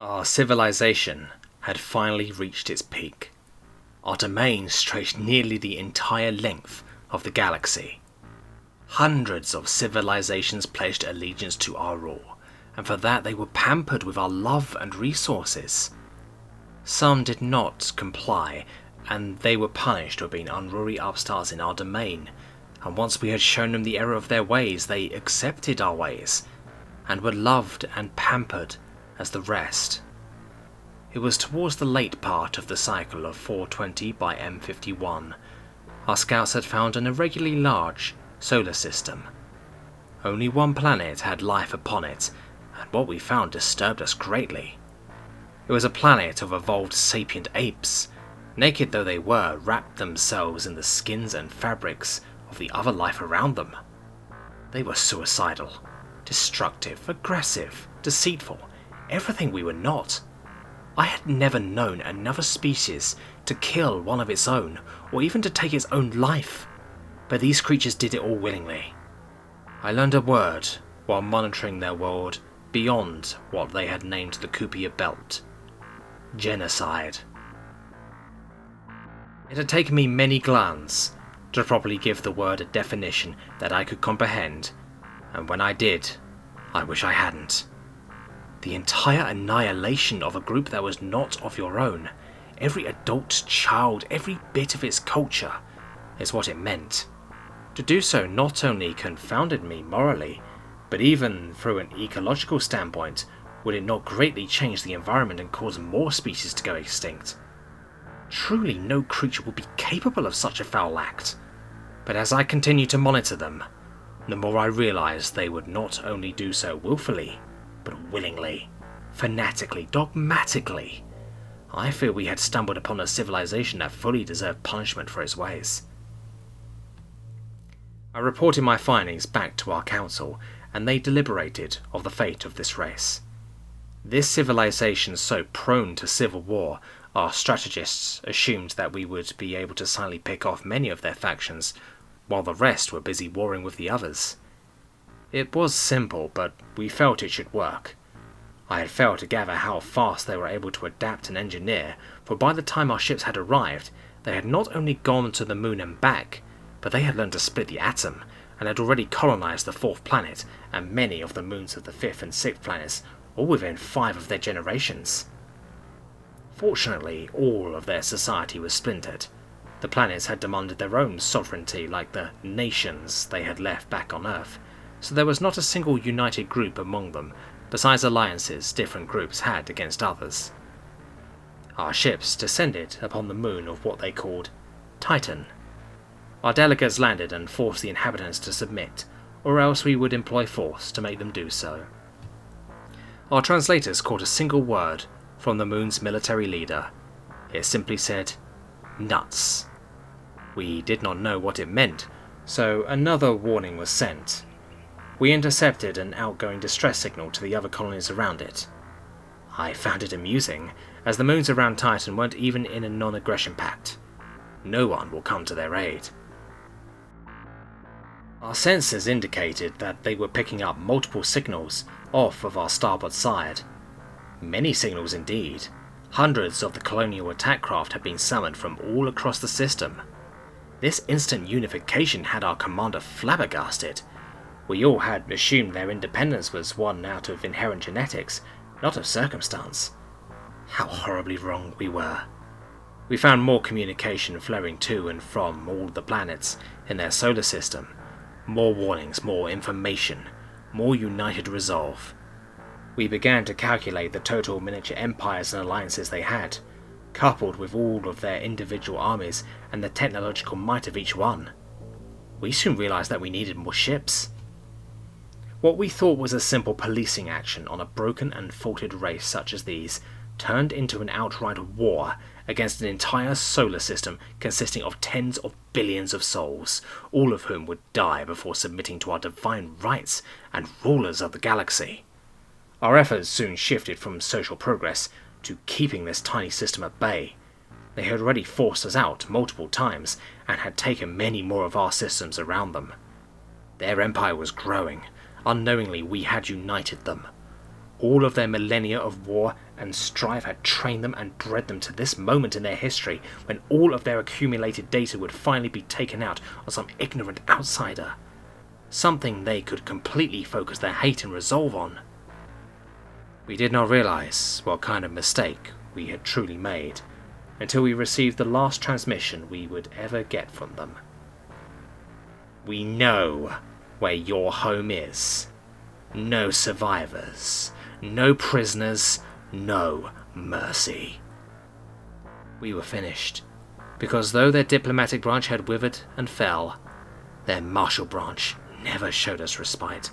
Our civilization had finally reached its peak. Our domain stretched nearly the entire length of the galaxy. Hundreds of civilizations pledged allegiance to our rule, and for that they were pampered with our love and resources. Some did not comply, and they were punished for being unruly upstarts in our domain, and once we had shown them the error of their ways, they accepted our ways, and were loved and pampered as the rest. It was towards the late part of the cycle of 420 by M51. Our scouts had found an irregularly large solar system. Only one planet had life upon it, and what we found disturbed us greatly. It was a planet of evolved sapient apes. Naked though they were, wrapped themselves in the skins and fabrics of the other life around them. They were suicidal, destructive, aggressive, deceitful, everything we were not. I had never known another species to kill one of its own, or even to take its own life, but these creatures did it all willingly. I learned a word while monitoring their world beyond what they had named the Kupier Belt: genocide. It had taken me many glans to properly give the word a definition that I could comprehend, and when I did, I wish I hadn't. The entire annihilation of a group that was not of your own, every adult child, every bit of its culture, is what it meant. To do so not only confounded me morally, but even through an ecological standpoint, would it not greatly change the environment and cause more species to go extinct? Truly no creature would be capable of such a foul act. But as I continued to monitor them, the more I realized they would not only do so willfully, but willingly, fanatically, dogmatically. I fear we had stumbled upon a civilization that fully deserved punishment for its ways. I reported my findings back to our council, and they deliberated of the fate of this race. This civilization so prone to civil war, our strategists assumed that we would be able to silently pick off many of their factions, while the rest were busy warring with the others. It was simple, but we felt it should work. I had failed to gather how fast they were able to adapt and engineer, for by the time our ships had arrived, they had not only gone to the moon and back, but they had learned to split the atom, and had already colonized the 4th planet, and many of the moons of the 5th and 6th planets, all within 5 of their generations. Fortunately, all of their society was splintered. The planets had demanded their own sovereignty like the nations they had left back on Earth, so there was not a single united group among them, besides alliances different groups had against others. Our ships descended upon the moon of what they called Titan. Our delegates landed and forced the inhabitants to submit, or else we would employ force to make them do so. Our translators caught a single word from the moon's military leader. It simply said, "nuts." We did not know what it meant, so another warning was sent. We intercepted an outgoing distress signal to the other colonies around it. I found it amusing, as the moons around Titan weren't even in a non-aggression pact. No one will come to their aid. Our sensors indicated that they were picking up multiple signals off of our starboard side. Many signals indeed. Hundreds of the colonial attack craft had been summoned from all across the system. This instant unification had our commander flabbergasted. We all had assumed their independence was one out of inherent genetics, not of circumstance. How horribly wrong we were. We found more communication flowing to and from all the planets in their solar system. More warnings, more information, more united resolve. We began to calculate the total miniature empires and alliances they had, coupled with all of their individual armies and the technological might of each one. We soon realized that we needed more ships. What we thought was a simple policing action on a broken and faulted race such as these turned into an outright war against an entire solar system consisting of tens of billions of souls, all of whom would die before submitting to our divine rights and rulers of the galaxy. Our efforts soon shifted from social progress to keeping this tiny system at bay. They had already forced us out multiple times and had taken many more of our systems around them. Their empire was growing. Unknowingly, we had united them. All of their millennia of war and strife had trained them and bred them to this moment in their history when all of their accumulated data would finally be taken out on some ignorant outsider. Something they could completely focus their hate and resolve on. We did not realize what kind of mistake we had truly made until we received the last transmission we would ever get from them. We know where your home is. No survivors. No prisoners. No mercy. We were finished, because though their diplomatic branch had withered and fell, their martial branch never showed us respite.